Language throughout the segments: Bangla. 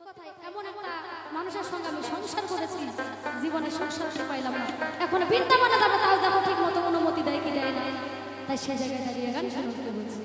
কথাই এমন একটা মানুষের সঙ্গে আমি সংসার করেছি, জীবনে সংসারকে পাইলাম না। এখন বৃন্দাবনে যাবো, তাও দেখো ঠিক মতো অনুমতি দেয় কি দেয় না, তাই সে জায়গায় দাঁড়িয়ে গান শুনতে বলছি।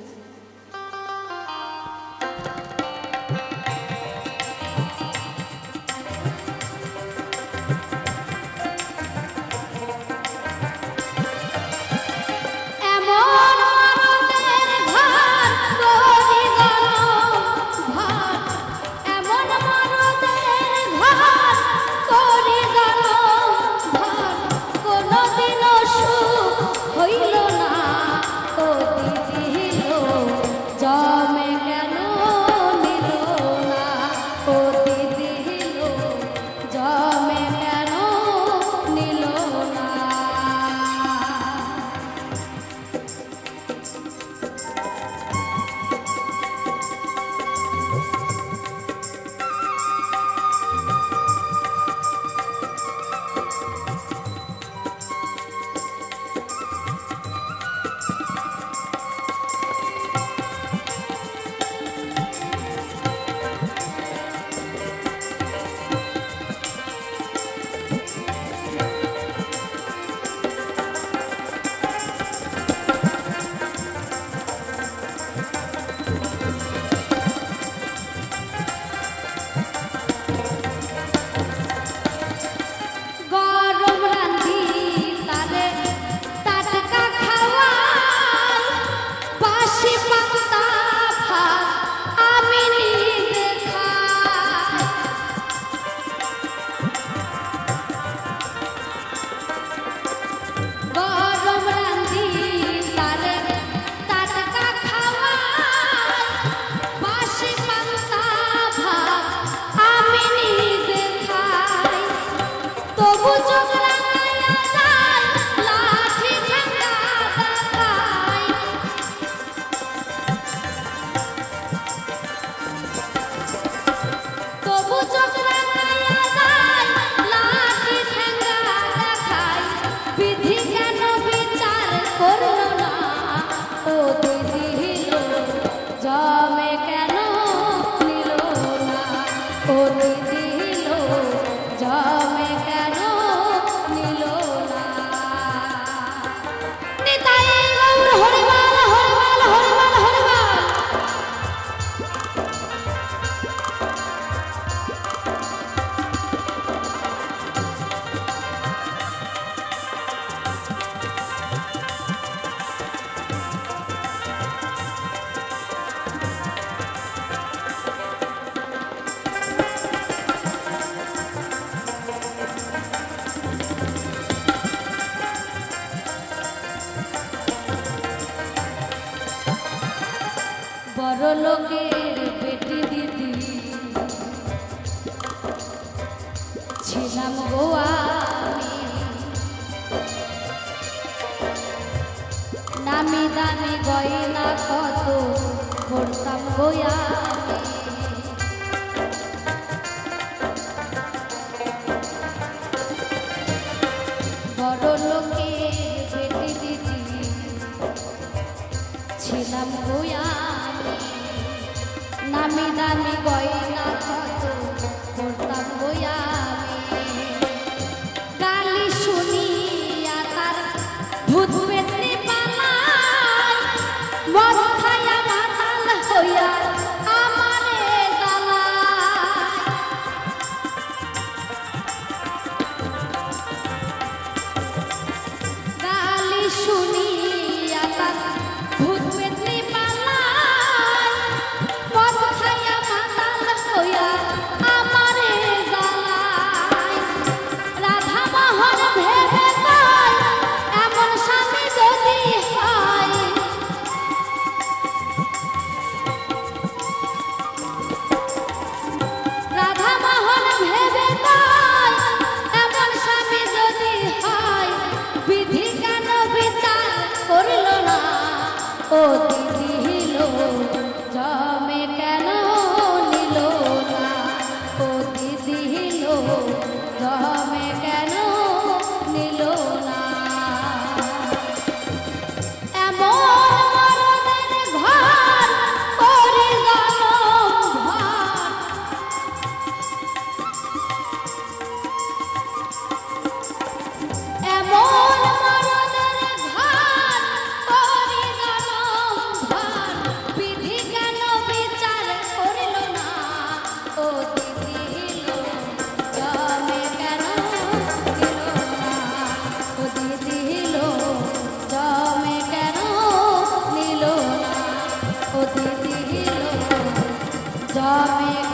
বড় লোকের বেটি দিদি ছিলাম গো আমি, নামি দামি গয়না কত করতাম গো আমি। বড় লোকের বেটি দিদি ছিলাম গো আমি, নামি দামি গয়না কত করতাম গো আমি। গালি শুনিয়া তার ভূত পেতে পালায়, মন খায়া মাতাল হইয়া আমার জমে